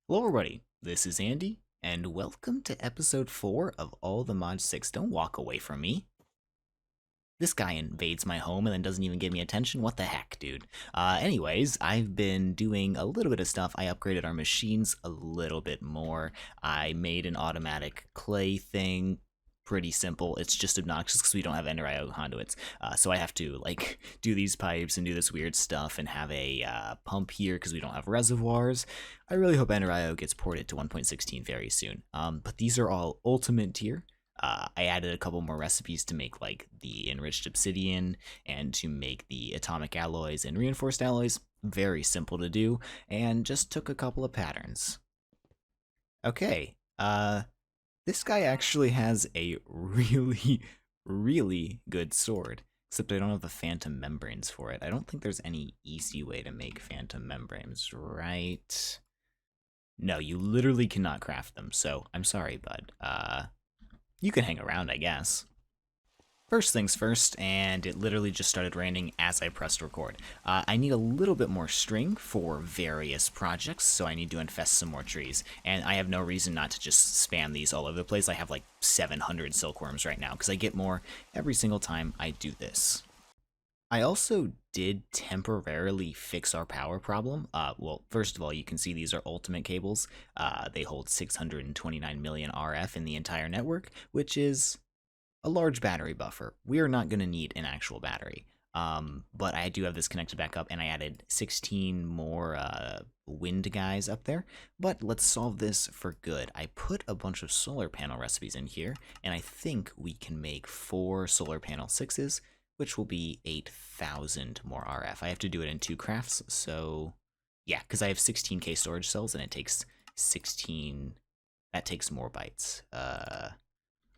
Hello everybody, this is Andy, and welcome to episode 4 of All the Mod 6 Don't Walk Away From Me. This guy invades my home and then doesn't even give me attention. What the heck, dude? Anyways, I've been doing a little bit of stuff. I upgraded our machines a little bit more. I made an automatic clay thing. Pretty simple. It's just obnoxious because we don't have ender IO conduits. So I have to like do these pipes and do this weird stuff and have a pump here because we don't have reservoirs. I really hope ender IO gets ported to 1.16 very soon. But these are all ultimate tier. I added a couple more recipes to make like the enriched obsidian and to make the atomic alloys and reinforced alloys. Very simple to do, and just took a couple of patterns. Okay, this guy actually has a really, really good sword, except I don't have the phantom membranes for it. I don't think there's any easy way to make phantom membranes, right? No, you literally cannot craft them, so I'm sorry, bud. You can hang around, I guess. First things first, and it literally just started raining as I pressed record. I need a little bit more string for various projects, so I need to infest some more trees. And I have no reason not to just spam these all over the place. I have like 700 silkworms right now, because I get more every single time I do this. I also did temporarily fix our power problem. Well, first of all, you can see these are ultimate cables. They hold 629 million RF in the entire network, which is a large battery buffer. We are not going to need an actual battery. But I do have this connected back up, and I added 16 more wind guys up there. But let's solve this for good. I put a bunch of solar panel recipes in here, and I think we can make 4 solar panel 6s, which will be 8,000 more RF. I have to do it in 2 crafts, so yeah, because I have 16K storage cells, and it takes 16. That takes more bytes.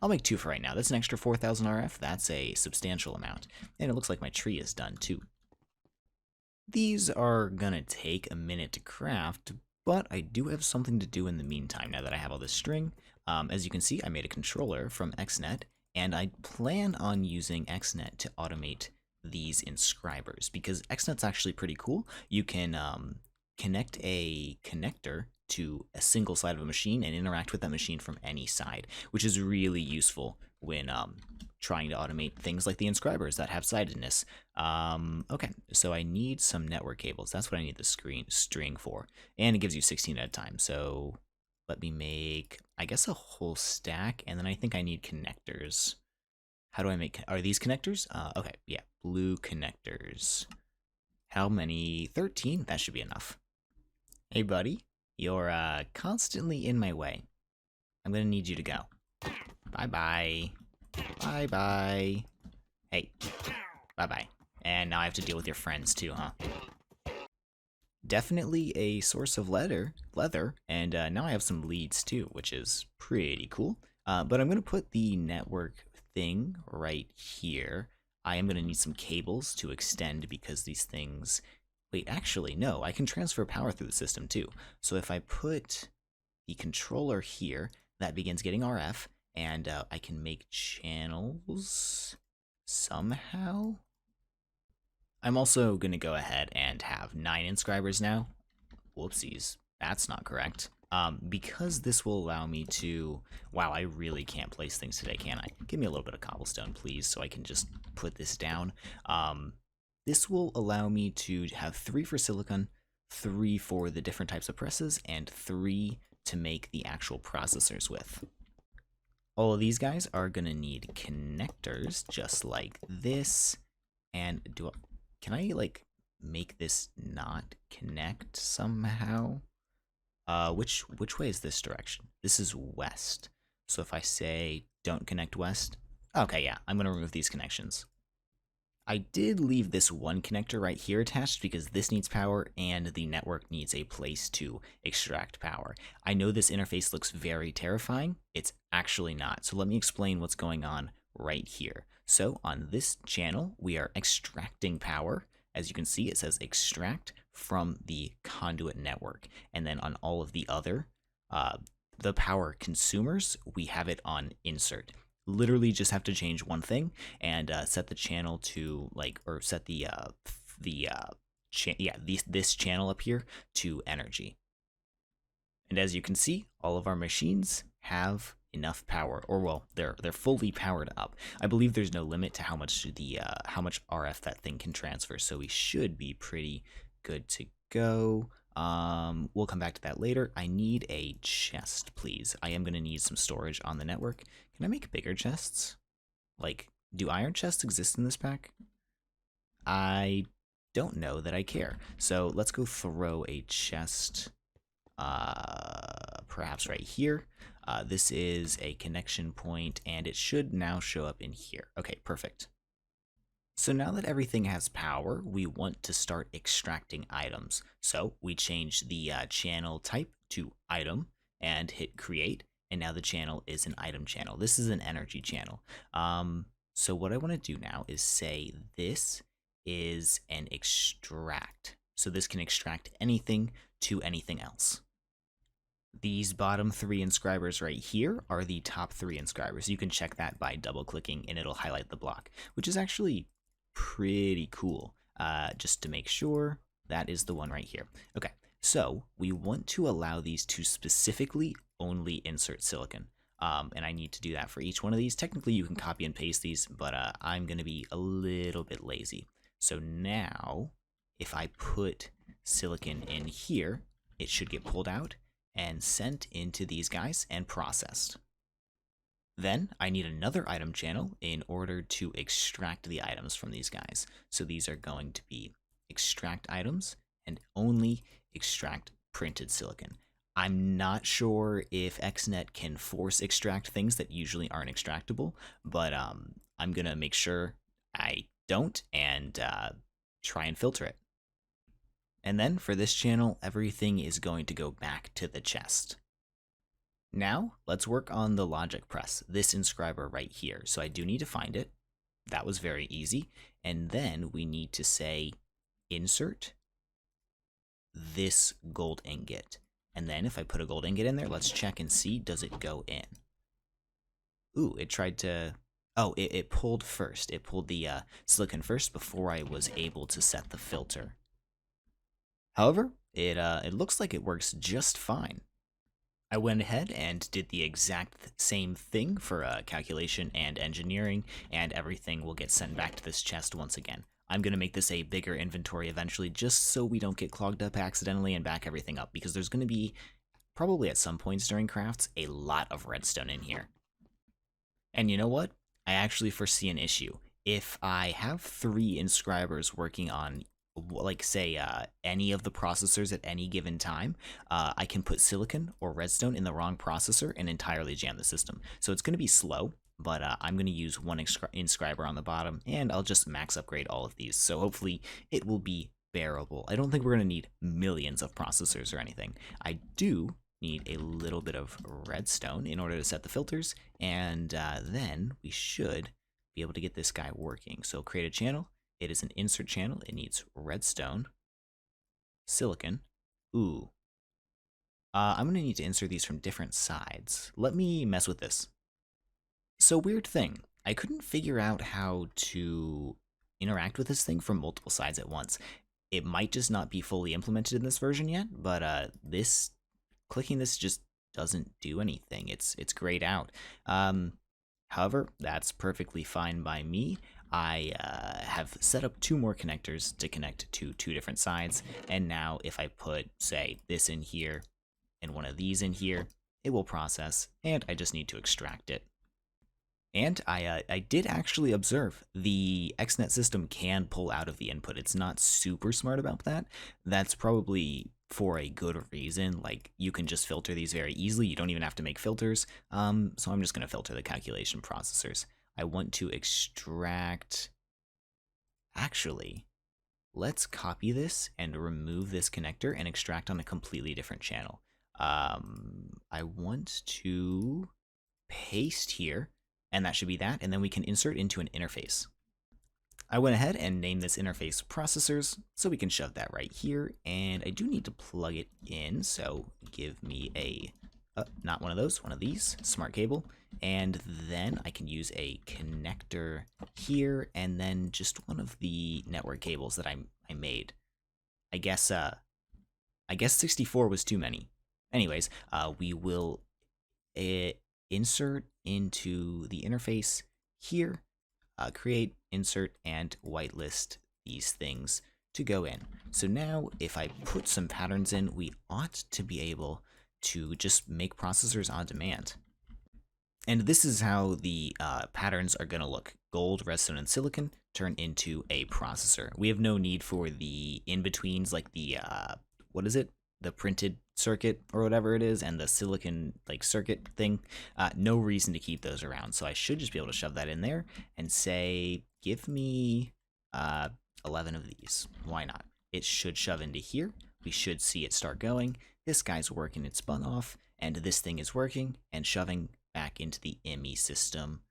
I'll make 2 for right now. That's an extra 4,000 RF. That's a substantial amount. And it looks like my tree is done too. These are gonna take a minute to craft, but I do have something to do in the meantime now that I have all this string. As you can see, I made a controller from XNet, and I plan on using XNet to automate these inscribers because XNet's actually pretty cool. You can connect a connector to a single side of a machine and interact with that machine from any side, which is really useful when trying to automate things like the inscribers that have sidedness. Okay, so I need some network cables. That's what I need the string for, and it gives you 16 at a time. So let me make, I guess, a whole stack, and then I think I need connectors. How do I make, are these connectors? Okay, yeah, blue connectors. How many? 13? That should be enough. Hey, buddy. You're constantly in my way. I'm gonna need you to go. Bye-bye. Bye-bye. Hey. Bye-bye. And now I have to deal with your friends too, huh? Definitely a source of leather, and now I have some leads too, which is pretty cool. But I'm gonna put the network thing right here. I am gonna need some cables to extend because these things. Wait, actually, no, I can transfer power through the system too. So if I put the controller here, that begins getting RF, and I can make channels somehow. I'm also going to go ahead and have 9 inscribers now. Whoopsies, that's not correct. Because this will allow me to, wow, I really can't place things today, can I? Give me a little bit of cobblestone, please, so I can just put this down. This will allow me to have 3 for silicon, 3 for the different types of presses, and 3 to make the actual processors with. All of these guys are gonna need connectors, just like this. And can I like make this not connect somehow? Which way is this direction? This is west. So if I say don't connect west, okay, yeah, I'm gonna remove these connections. I did leave this one connector right here attached because this needs power and the network needs a place to extract power. I know this interface looks very terrifying. It's actually not. So let me explain what's going on right here. So on this channel, we are extracting power. As you can see, it says extract from the conduit network. And then on all of the other, the power consumers, we have it on insert. Literally just have to change one thing and set the channel to like, or set this channel up here to energy. And as you can see, all of our machines have enough power, or well, they're fully powered up. I believe there's no limit to how much how much RF that thing can transfer, so we should be pretty good to go. We'll come back to that later. I need a chest, please. I am going to need some storage on the network. Can I make bigger chests? Like, do iron chests exist in this pack? I don't know that I care. So let's go throw a chest, perhaps right here. This is a connection point, and it should now show up in here. Okay, perfect. So now that everything has power, we want to start extracting items. So we change the channel type to item and hit create, and now the channel is an item channel. This is an energy channel. So what I want to do now is say this is an extract. So this can extract anything to anything else. These bottom 3 inscribers right here are the top 3 inscribers. You can check that by double clicking and it'll highlight the block, which is actually pretty cool. Just to make sure, that is the one right here. Okay, so we want to allow these to specifically only insert silicon. And I need to do that for each one of these. Technically, you can copy and paste these, but I'm going to be a little bit lazy. So now, if I put silicon in here, it should get pulled out and sent into these guys and processed. Then I need another item channel in order to extract the items from these guys. So these are going to be extract items and only extract printed silicon. I'm not sure if XNet can force extract things that usually aren't extractable, but I'm going to make sure I don't and try and filter it. And then for this channel, everything is going to go back to the chest. Now, let's work on the logic press, this inscriber right here. So I do need to find it. That was very easy. And then we need to say insert this gold ingot. And then if I put a gold ingot in there, let's check and see, does it go in? Ooh, it tried to... Oh, it pulled first. It pulled the silicon first before I was able to set the filter. However, it looks like it works just fine. I went ahead and did the exact same thing for calculation and engineering, and everything will get sent back to this chest once again. I'm going to make this a bigger inventory eventually, just so we don't get clogged up accidentally and back everything up, because there's going to be, probably at some points during crafts, a lot of redstone in here. And you know what? I actually foresee an issue. If I have 3 inscribers working on, like, say, any of the processors at any given time, I can put silicon or redstone in the wrong processor and entirely jam the system. So it's going to be slow, but I'm going to use one inscriber on the bottom, and I'll just max upgrade all of these. So hopefully it will be bearable. I don't think we're going to need millions of processors or anything. I do need a little bit of redstone in order to set the filters, and then we should be able to get this guy working. So create a channel. It is an insert channel. It needs redstone, silicon. Ooh. I'm going to need to insert these from different sides. Let me mess with this. So weird thing. I couldn't figure out how to interact with this thing from multiple sides at once. It might just not be fully implemented in this version yet, but clicking this just doesn't do anything. It's grayed out. However, that's perfectly fine by me. I have set up 2 more connectors to connect to 2 different sides, and now if I put, say, this in here and one of these in here, it will process, and I just need to extract it. And I did actually observe the XNet system can pull out of the input. It's not super smart about that. That's probably for a good reason. Like, you can just filter these very easily. You don't even have to make filters. So I'm just going to filter the calculation processors. I want to extract... Actually, let's copy this and remove this connector and extract on a completely different channel. I want to paste here, and that should be that, and then we can insert into an interface. I went ahead and named this interface processors, so we can shove that right here, and I do need to plug it in, so give me a, not one of those, one of these, smart cable, and then I can use a connector here, and then just one of the network cables that I made. I guess 64 was too many. Anyways, we will insert into the interface here, create, insert, and whitelist these things to go in. So now if I put some patterns in, we ought to be able to just make processors on demand. And this is how the patterns are going to look. Gold, redstone, and silicon turn into a processor. We have no need for the in-betweens like the, what is it? The printed circuit or whatever it is, and the silicon like circuit thing. No reason to keep those around. So I should just be able to shove that in there and say, give me 11 of these. Why not? It should shove into here. We should see it start going. This guy's working its butt off, and this thing is working and shoving back into the IME system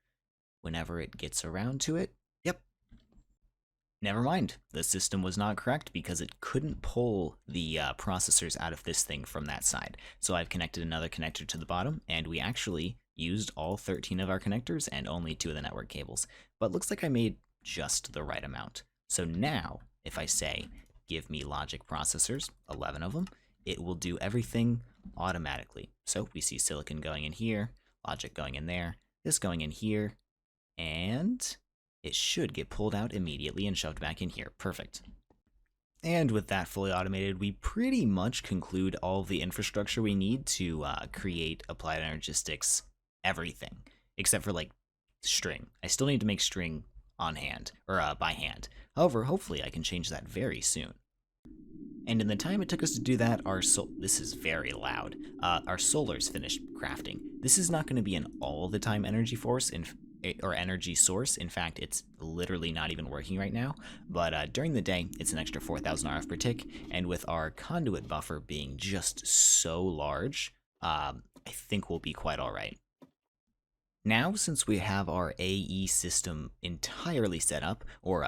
whenever it gets around to it. Yep. Never mind. The system was not correct because it couldn't pull the processors out of this thing from that side. So I've connected another connector to the bottom, and we actually used all 13 of our connectors and only 2 of the network cables. But looks like I made just the right amount. So now, if I say, give me logic processors, 11 of them, it will do everything automatically. So we see silicon going in here, logic going in there, this going in here, and it should get pulled out immediately and shoved back in here. Perfect. And with that fully automated, we pretty much conclude all of the infrastructure we need to create Applied Energistics everything, except for like string. I still need to make string on hand, or by hand. However, hopefully I can change that very soon. And in the time it took us to do that, this is very loud. Our solar's finished crafting. This is not going to be an all the time energy source. In fact, it's literally not even working right now. But during the day, it's an extra 4,000 RF per tick. And with our conduit buffer being just so large, I think we'll be quite all right. Now, since we have our AE system entirely set up, or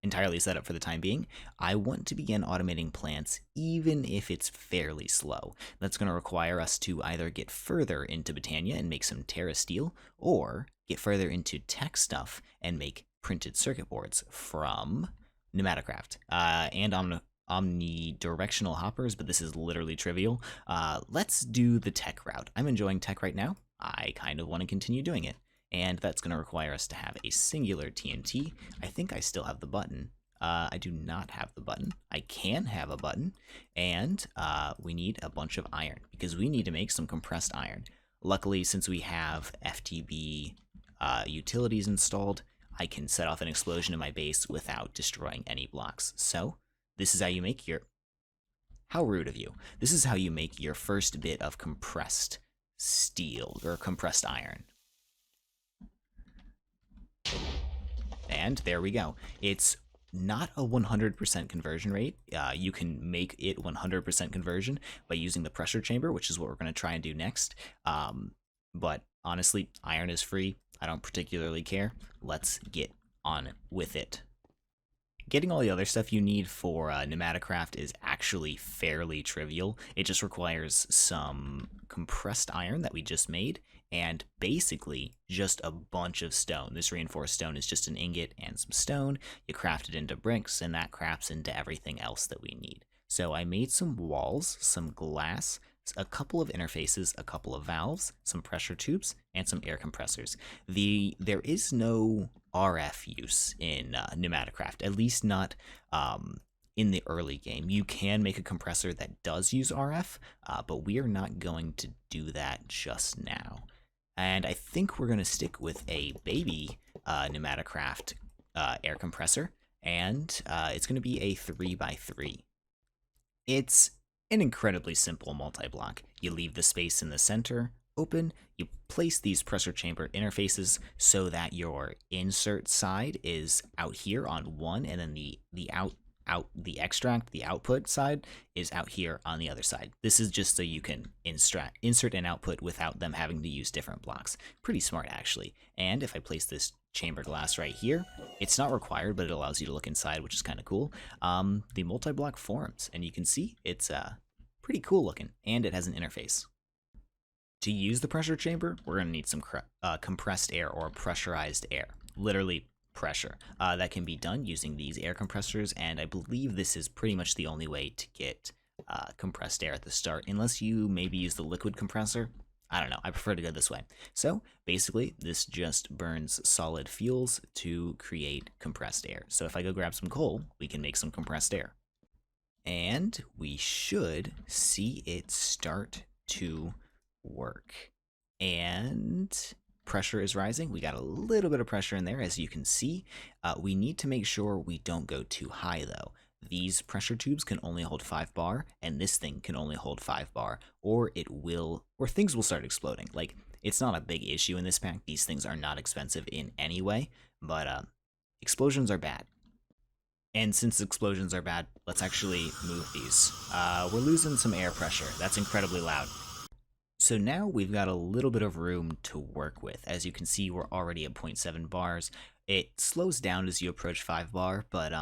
entirely set up for the time being, I want to begin automating plants even if it's fairly slow. That's going to require us to either get further into Britannia and make some Terra Steel, or get further into tech stuff and make printed circuit boards from PneumaticCraft and omnidirectional hoppers, but this is literally trivial. Let's do the tech route. I'm enjoying tech right now. I kind of want to continue doing it. And that's going to require us to have a singular TNT. I think I still have the button. I do not have the button. I can have a button. And we need a bunch of iron, because we need to make some compressed iron. Luckily, since we have FTB utilities installed, I can set off an explosion in my base without destroying any blocks. So this is how you make your... How rude of you. This is how you make your first bit of compressed steel, or compressed iron. And there we go. It's not a 100% conversion rate. You can make it 100% conversion by using the pressure chamber, which is what we're going to try and do next. But honestly, iron is free. I don't particularly care. Let's get on with it. Getting all the other stuff you need for PneumaticCraft is actually fairly trivial. It just requires some compressed iron that we just made, and basically just a bunch of stone. This reinforced stone is just an ingot and some stone. You craft it into bricks, and that crafts into everything else that we need. So I made some walls, some glass, a couple of interfaces, a couple of valves, some pressure tubes, and some air compressors. There is no RF use in PneumaticCraft, at least not in the early game. You can make a compressor that does use RF, but we are not going to do that just now. And I think we're going to stick with a baby PneumaticCraft air compressor, and it's going to be a 3x3. It's an incredibly simple multi-block. You leave the space in the center open, you place these pressure chamber interfaces so that your insert side is out here on one, and then the output side is out here on the other side. This is just so you can insert and output without them having to use different blocks. Pretty smart, actually. And if I place this chamber glass right here, it's not required, but it allows you to look inside, which is kind of cool. The multi-block forms, and you can see it's pretty cool looking, and it has an interface. To use the pressure chamber, we're going to need some compressed air or pressurized air. Literally pressure. That can be done using these air compressors, and I believe this is pretty much the only way to get compressed air at the start, unless you maybe use the liquid compressor. I don't know, I prefer to go this way. So basically, this just burns solid fuels to create compressed air. So if I go grab some coal, we can make some compressed air. And we should see it start to work. And pressure is rising. We got a little bit of pressure in there, as you can see. We need to make sure we don't go too high, though. These pressure tubes can only hold 5 bar, and this thing can only hold 5 bar, or things will start exploding. Like, it's not a big issue in this pack. These things are not expensive in any way, but explosions are bad. And since explosions are bad, let's actually move these. We're losing some air pressure. That's incredibly loud. So now we've got a little bit of room to work with. As you can see, we're already at 0.7 bars. It slows down as you approach 5 bar, but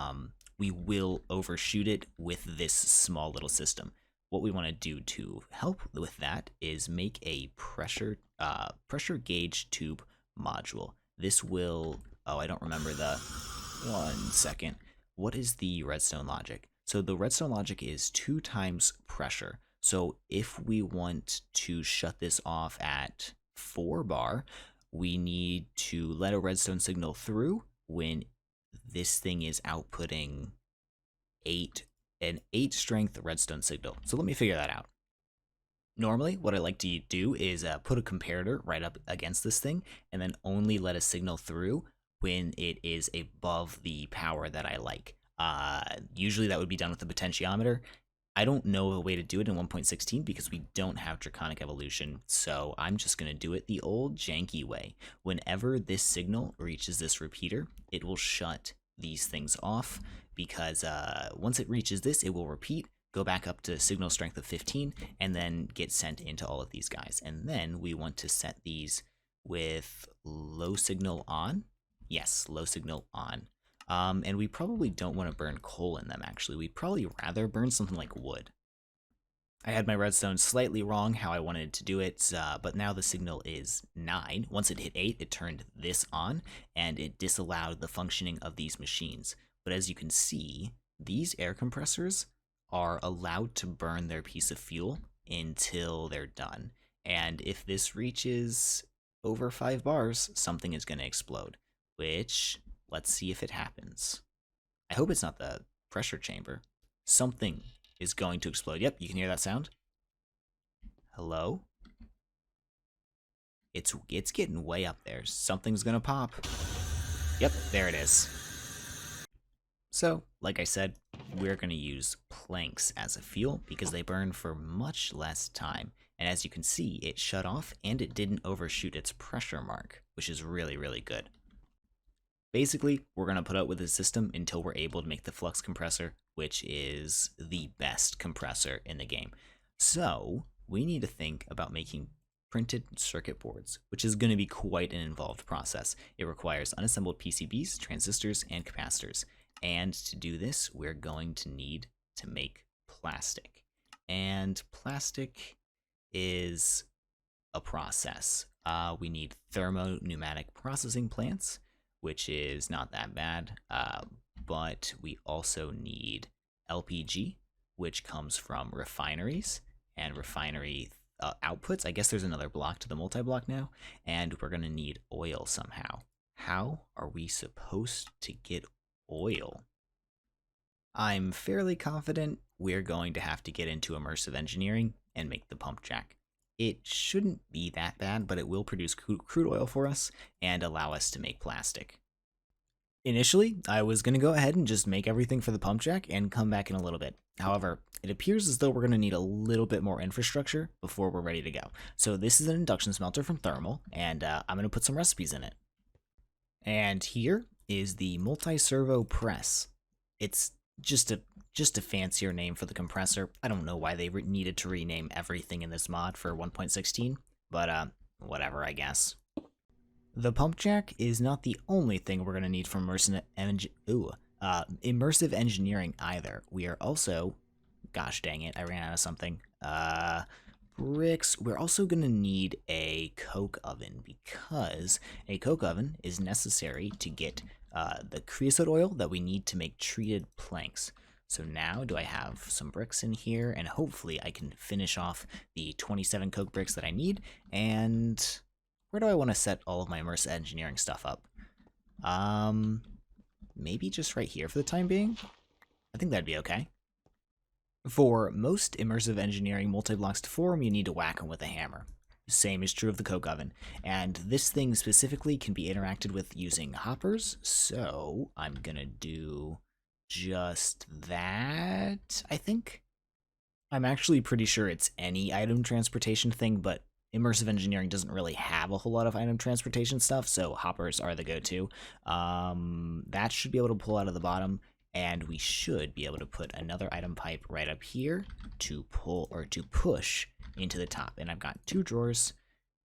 we will overshoot it with this small little system. What we want to do to help with that is make a pressure gauge tube module. This will, I don't remember the, 1 second. What is the redstone logic? So the redstone logic is 2 times pressure. So if we want to shut this off at 4 bar, we need to let a redstone signal through when this thing is outputting an 8 strength redstone signal. So let me figure that out. Normally, what I like to do is put a comparator right up against this thing and then only let a signal through when it is above the power that I like. Usually that would be done with the potentiometer. I don't know a way to do it in 1.16 because we don't have Draconic Evolution, so I'm just going to do it the old janky way. Whenever this signal reaches this repeater, it will shut these things off because once it reaches this, it will repeat, go back up to signal strength of 15, and then get sent into all of these guys. And then we want to set these with low signal on. Yes, low signal on. And we probably don't want to burn coal in them, actually. We'd probably rather burn something like wood. I had my redstone slightly wrong how I wanted to do it, but now the signal is 9. Once it hit 8, it turned this on, and it disallowed the functioning of these machines. But as you can see, these air compressors are allowed to burn their piece of fuel until they're done. And if this reaches over 5 bars, something is going to explode, which, let's see if it happens. I hope it's not the pressure chamber. Something is going to explode. Yep, you can hear that sound. Hello? It's getting way up there. Something's gonna pop. Yep, there it is. So, like I said, we're gonna use planks as a fuel because they burn for much less time. And as you can see, it shut off and it didn't overshoot its pressure mark, which is really, really good. Basically, we're going to put up with this system until we're able to make the flux compressor, which is the best compressor in the game. So, we need to think about making printed circuit boards, which is going to be quite an involved process. It requires unassembled PCBs, transistors, and capacitors. And to do this, we're going to need to make plastic. And plastic is a process. We need thermo-pneumatic processing plants, which is not that bad, but we also need LPG, which comes from refineries and refinery outputs. I guess there's another block to the multi-block now, and we're going to need oil somehow. How are we supposed to get oil? I'm fairly confident we're going to have to get into immersive engineering and make the pump jack. It shouldn't be that bad, but it will produce crude oil for us and allow us to make plastic. Initially, I was going to go ahead and just make everything for the pump jack and come back in a little bit. However, it appears as though we're going to need a little bit more infrastructure before we're ready to go. So this is an induction smelter from Thermal, and I'm going to put some recipes in it. And here is the multi-servo press. It's just a fancier name for the compressor. I don't know why they needed to rename everything in this mod for 1.16, but whatever, I guess. The pump jack is not the only thing we're going to need from immersive engineering either. We are also, gosh dang it, I ran out of something. Bricks. We're also going to need a coke oven because a coke oven is necessary to get the creosote oil that we need to make treated planks. So now do I have some bricks in here, and hopefully I can finish off the 27 coke bricks that I need. And where do I want to set all of my immersive engineering stuff up? Maybe just right here for the time being? I think that'd be okay. For most immersive engineering multi-blocks to form, you need to whack them with a hammer. Same is true of the coke oven, and this thing specifically can be interacted with using hoppers, so I'm gonna do just that, I think. I'm actually pretty sure it's any item transportation thing, but immersive engineering doesn't really have a whole lot of item transportation stuff, so hoppers are the go-to. That should be able to pull out of the bottom, and we should be able to put another item pipe right up here to pull or to push into the top. And I've got 2 drawers,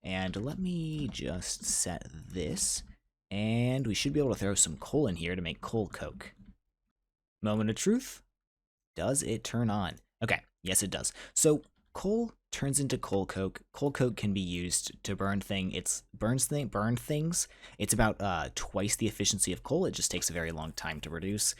and let me just set this, and we should be able to throw some coal in here to make coal coke. Moment of truth. Does it turn on? Okay, yes it does. So coal turns into coal coke. Coal coke can be used to burn things. Burn things. It's about twice the efficiency of coal. It just takes a very long time to produce.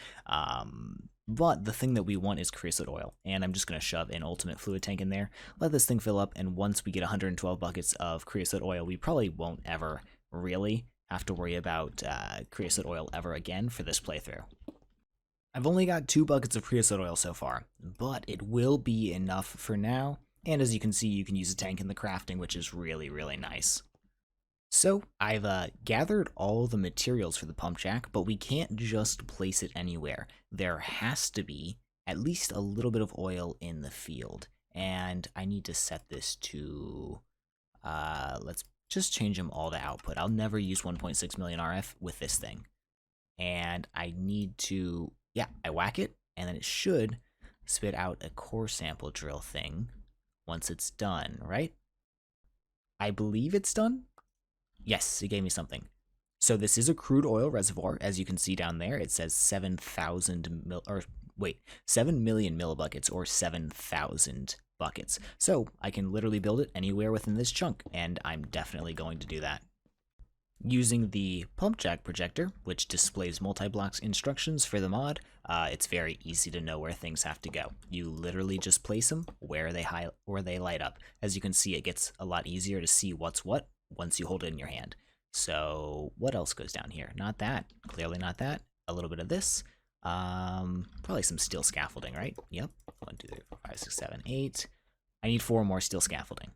But the thing that we want is creosote oil, and I'm just going to shove an ultimate fluid tank in there, let this thing fill up, and once we get 112 buckets of creosote oil, we probably won't ever really have to worry about creosote oil ever again for this playthrough. I've only got 2 buckets of creosote oil so far, but it will be enough for now, and as you can see, you can use a tank in the crafting, which is really, really nice. So I've gathered all the materials for the pump jack, but we can't just place it anywhere. There has to be at least a little bit of oil in the field, and I need to set this to, let's just change them all to output. I'll never use 1.6 million RF with this thing. And I need to, yeah, I whack it, and then it should spit out a core sample drill thing once it's done, right? I believe it's done. Yes, it gave me something. So this is a crude oil reservoir, as you can see down there. It says 7 million millibuckets, or 7,000 buckets. So I can literally build it anywhere within this chunk, and I'm definitely going to do that. Using the pump jack projector, which displays multi-blocks instructions for the mod, it's very easy to know where things have to go. You literally just place them where they light up. As you can see, it gets a lot easier to see what's what once you hold it in your hand. So what else goes down here? Not that. Clearly not that. A little bit of this. Probably some steel scaffolding, right? Yep. 1, 2, 3, 4, 5, 6, 7, 8. I need 4 more steel scaffolding.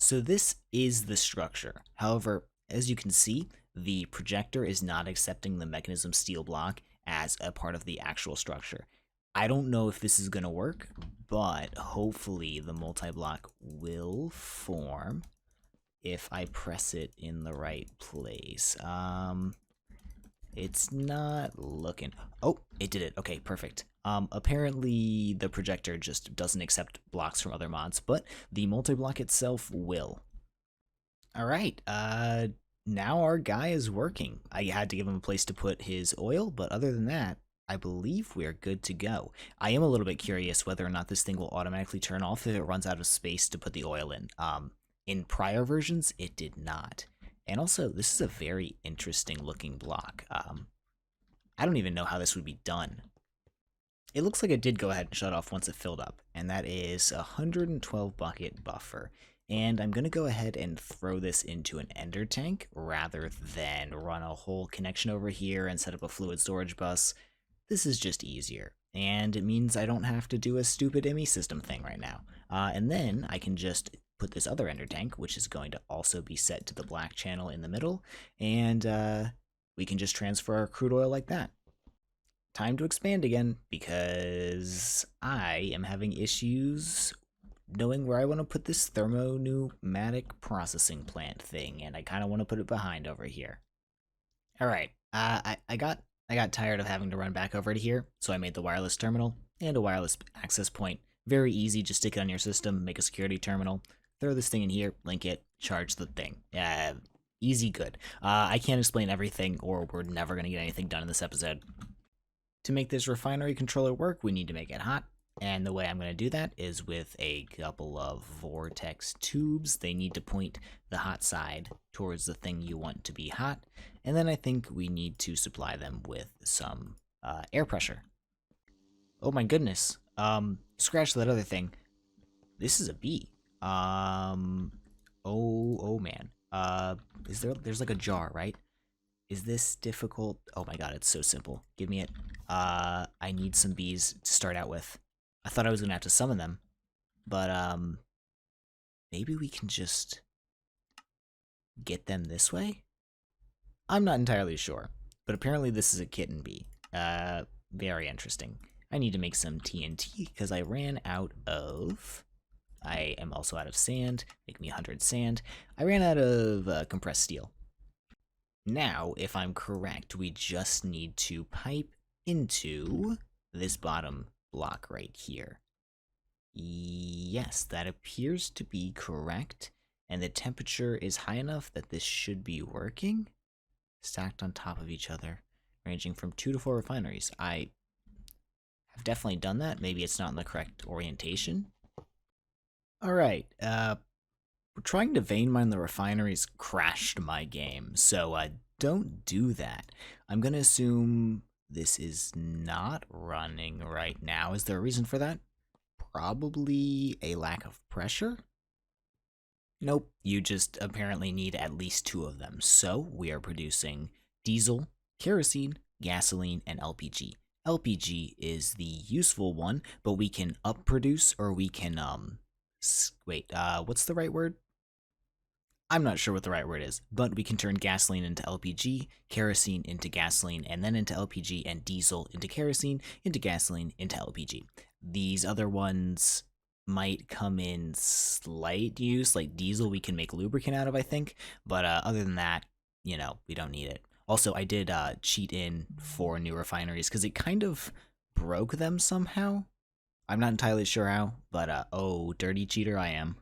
So this is the structure. However, as you can see, the projector is not accepting the mechanism steel block as a part of the actual structure. I don't know if this is going to work, but hopefully the multi-block will form if I press it in the right place. It's not looking... Oh, it did it. Okay, perfect. Apparently the projector just doesn't accept blocks from other mods, but the multi-block itself will. Alright, now our guy is working. I had to give him a place to put his oil, but other than that, I believe we're good to go. I am a little bit curious whether or not this thing will automatically turn off if it runs out of space to put the oil in. In prior versions, it did not. And also, this is a very interesting looking block. I don't even know how this would be done. It looks like it did go ahead and shut off once it filled up, and that is a 112 bucket buffer. And I'm going to go ahead and throw this into an ender tank rather than run a whole connection over here and set up a fluid storage bus. This is just easier, and it means I don't have to do a stupid IMI system thing right now. And then I can just put this other ender tank, which is going to also be set to the black channel in the middle, and we can just transfer our crude oil like that. Time to expand again, because I am having issues knowing where I want to put this thermo-pneumatic processing plant thing, and I kind of want to put it behind over here. Alright, I got tired of having to run back over to here, so I made the wireless terminal and a wireless access point. Very easy, just stick it on your system, make a security terminal, throw this thing in here, link it, charge the thing. Easy good. I can't explain everything, or we're never going to get anything done in this episode. To make this refinery controller work, we need to make it hot. And the way I'm going to do that is with a couple of vortex tubes. They need to point the hot side towards the thing you want to be hot. And then I think we need to supply them with some air pressure. Oh my goodness. Scratch that other thing. This is a B. Oh man. There's like a jar, right? Is this difficult? Oh my god, it's so simple. Give me it. I need some bees to start out with. I thought I was gonna have to summon them, but maybe we can just get them this way? I'm not entirely sure, but apparently this is a kitten bee. Very interesting. I need to make some TNT because I ran out of... I am also out of sand. Make me 100 sand. I ran out of compressed steel. Now, if I'm correct, we just need to pipe into this bottom block right here. Yes, that appears to be correct, and the temperature is high enough that this should be working. Stacked on top of each other, ranging from 2 to 4 refineries. I have definitely done that. Maybe it's not in the correct orientation. Alright, trying to vein mine the refineries crashed my game, so don't do that. I'm gonna assume this is not running right now. Is there a reason for that? Probably a lack of pressure? Nope, you just apparently need at least 2 of them. So we are producing diesel, kerosene, gasoline, and LPG. LPG is the useful one, but we can up produce or we can, what's the right word? I'm not sure what the right word is, but we can turn gasoline into LPG, kerosene into gasoline, and then into LPG, and diesel into kerosene, into gasoline, into LPG. These other ones might come in slight use, like diesel we can make lubricant out of, I think, but other than that, you know, we don't need it. Also, I did cheat in 4 new refineries because it kind of broke them somehow. I'm not entirely sure how, but oh, dirty cheater I am.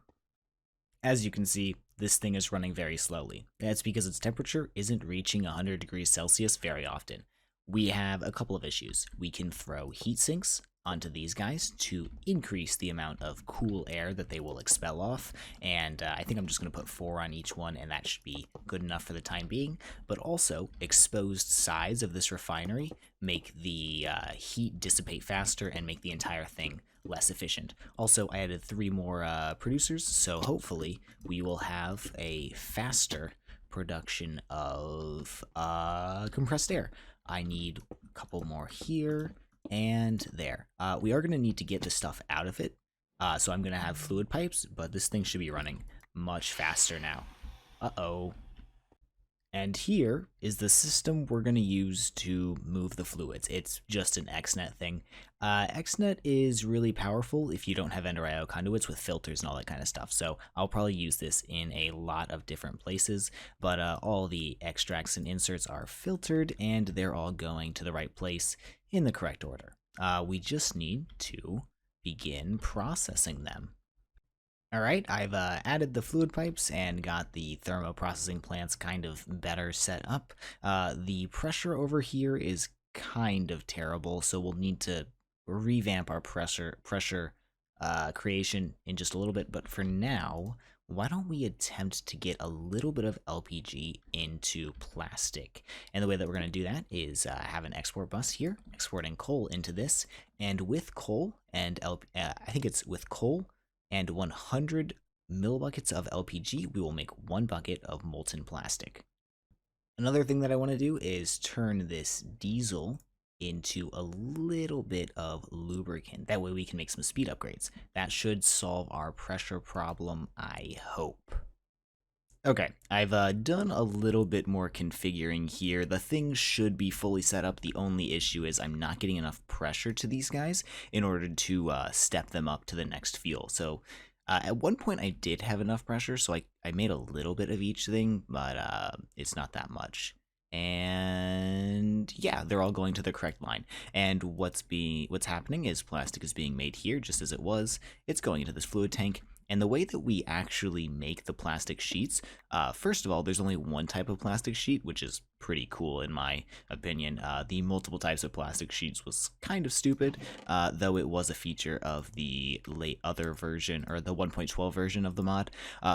As you can see, this thing is running very slowly. That's because its temperature isn't reaching 100 degrees Celsius very often. We have a couple of issues. We can throw heat sinks onto these guys to increase the amount of cool air that they will expel off, and I think I'm just going to put 4 on each one, and that should be good enough for the time being. But also, exposed sides of this refinery make the heat dissipate faster and make the entire thing less efficient. Also, I added 3 more producers, so hopefully we will have a faster production of compressed air. I need a couple more here and there. We are going to need to get the stuff out of it, so I'm going to have fluid pipes, but this thing should be running much faster now. Uh-oh. And here is the system we're going to use to move the fluids. It's just an XNet thing. XNet is really powerful if you don't have Ender IO conduits with filters and all that kind of stuff. So I'll probably use this in a lot of different places, but all the extracts and inserts are filtered and they're all going to the right place in the correct order. We just need to begin processing them. Alright, I've added the fluid pipes and got the thermo processing plants kind of better set up. The pressure over here is kind of terrible, so we'll need to revamp our pressure creation in just a little bit, but for now, why don't we attempt to get a little bit of LPG into plastic? And the way that we're going to do that is have an export bus here, exporting coal into this, and with coal and I think it's with coal and 100 millibuckets of LPG, we will make 1 bucket of molten plastic. Another thing that I want to do is turn this diesel into a little bit of lubricant. That way we can make some speed upgrades. That should solve our pressure problem, I hope. Okay, I've done a little bit more configuring here. The thing should be fully set up. The only issue is I'm not getting enough pressure to these guys in order to step them up to the next fuel. So at one point I did have enough pressure, so I made a little bit of each thing, but it's not that much. And yeah, they're all going to the correct line. And what's happening is plastic is being made here just as it was. It's going into this fluid tank. And the way that we actually make the plastic sheets, first of all, there's only one type of plastic sheet, which is pretty cool in my opinion. The multiple types of plastic sheets was kind of stupid, though it was a feature of the other version, or the 1.12 version of the mod.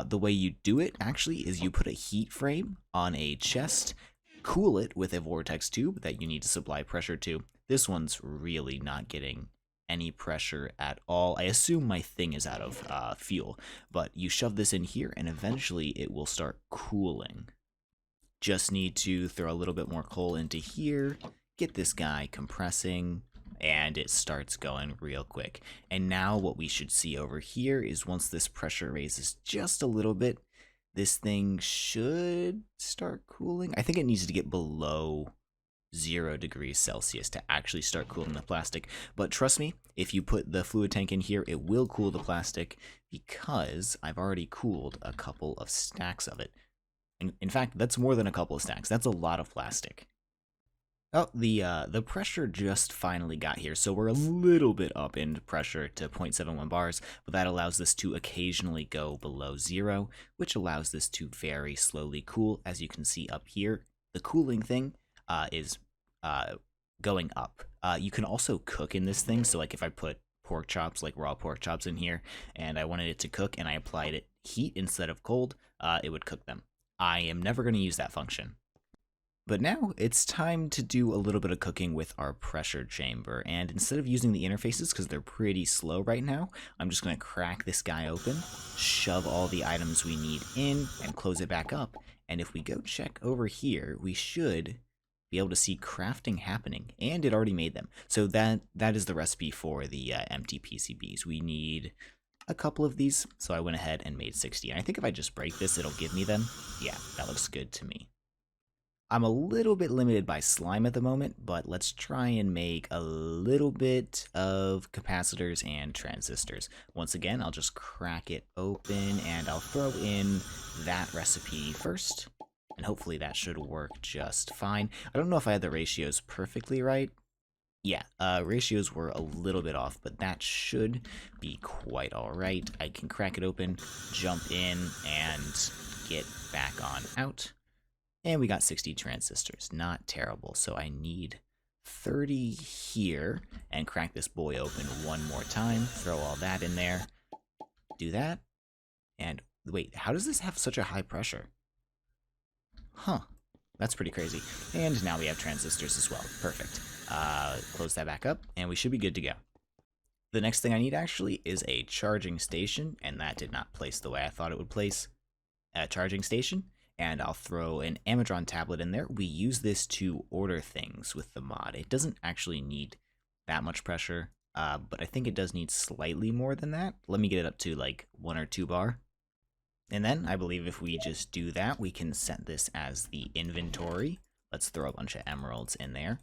The way you do it, actually, is you put a heat frame on a chest, cool it with a vortex tube that you need to supply pressure to. This one's really not getting any pressure at all. I assume my thing is out of fuel, but you shove this in here and eventually it will start cooling. Just need to throw a little bit more coal into here, get this guy compressing, and it starts going real quick. And now what we should see over here is once this pressure raises just a little bit, this thing should start cooling. I think it needs to get below 0 degrees Celsius to actually start cooling the plastic. But trust me, if you put the fluid tank in here, it will cool the plastic because I've already cooled a couple of stacks of it. In fact, that's more than a couple of stacks. That's a lot of plastic. Oh, the pressure just finally got here, so we're a little bit up in pressure to 0.71 bars, but that allows this to occasionally go below 0, which allows this to very slowly cool. As you can see up here, the cooling thing is going up. You can also cook in this thing, so like if I put pork chops, like raw pork chops in here, and I wanted it to cook and I applied it heat instead of cold, it would cook them. I am never going to use that function. But now it's time to do a little bit of cooking with our pressure chamber, and instead of using the interfaces because they're pretty slow right now, I'm just going to crack this guy open, shove all the items we need in, and close it back up. And if we go check over here, we should be able to see crafting happening, and it already made them. So that is the recipe for the empty PCBs. We need a couple of these, so I went ahead and made 60. And I think if I just break this, it'll give me them. Yeah, that looks good to me. I'm a little bit limited by slime at the moment, but let's try and make a little bit of capacitors and transistors. Once again, I'll just crack it open and I'll throw in that recipe first, and hopefully that should work just fine. I don't know if I had the ratios perfectly right. Yeah, ratios were a little bit off, but that should be quite all right. I can crack it open, jump in, and get back on out. And we got 60 transistors, not terrible. So I need 30 here, and crack this boy open one more time, throw all that in there, do that, and wait, how does this have such a high pressure? Huh, that's pretty crazy. And now we have transistors as well, perfect. Close that back up, and we should be good to go. The next thing I need actually is a charging station, and that did not place the way I thought it would place. A charging station. And I'll throw an Amazon tablet in there. We use this to order things with the mod. It doesn't actually need that much pressure, but I think it does need slightly more than that. Let me get it up to like 1 or 2 bar. And then I believe if we just do that, we can set this as the inventory. Let's throw a bunch of emeralds in there.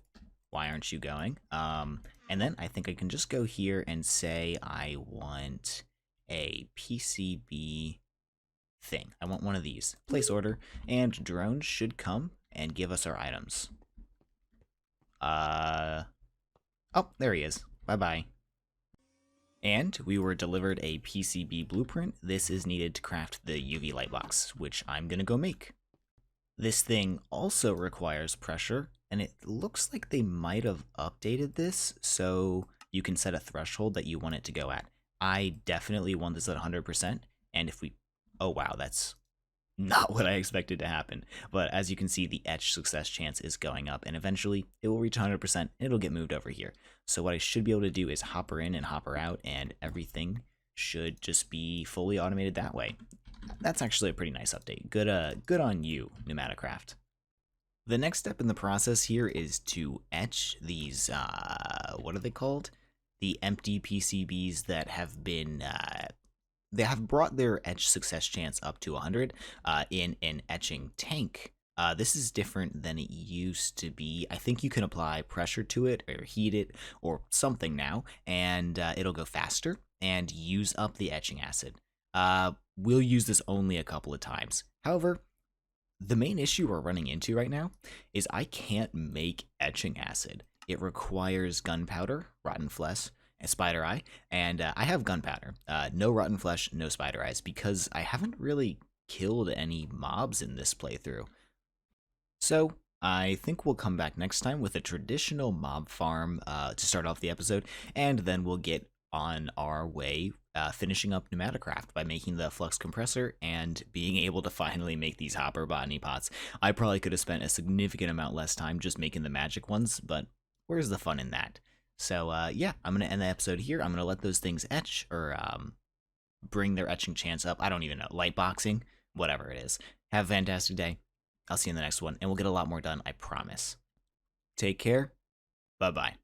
Why aren't you going? And then I think I can just go here and say I want a PCB thing. I want one of these. Place order, and drone should come and give us our items. Oh, there he is. Bye-bye. And we were delivered a PCB blueprint. This is needed to craft the UV light box, which I'm gonna go make. This thing also requires pressure, and it looks like they might have updated this, so you can set a threshold that you want it to go at. I definitely want this at 100%, and if we oh wow, that's not what I expected to happen. But as you can see, the etch success chance is going up, and eventually it will reach 100% and it'll get moved over here. So what I should be able to do is hopper in and hopper out, and everything should just be fully automated that way. That's actually a pretty nice update. Good on you, PneumaticCraft. The next step in the process here is to etch these, what are they called? The empty PCBs that have been they have brought their etch success chance up to 100 in an etching tank. This is different than it used to be. I think you can apply pressure to it or heat it or something now, and it'll go faster and use up the etching acid. We'll use this only a couple of times. However, the main issue we're running into right now is I can't make etching acid. It requires gunpowder, rotten flesh, and spider eye, and I have gunpowder. No rotten flesh, no spider eyes, because I haven't really killed any mobs in this playthrough. So I think we'll come back next time with a traditional mob farm to start off the episode, and then we'll get on our way finishing up PneumaticCraft by making the flux compressor and being able to finally make these hopper botany pots. I probably could have spent a significant amount less time just making the magic ones, but where's the fun in that? So yeah, I'm gonna end the episode here. I'm gonna let those things etch or bring their etching chance up. I don't even know. Light boxing, whatever it is. Have a fantastic day. I'll see you in the next one, and we'll get a lot more done, I promise. Take care. Bye bye.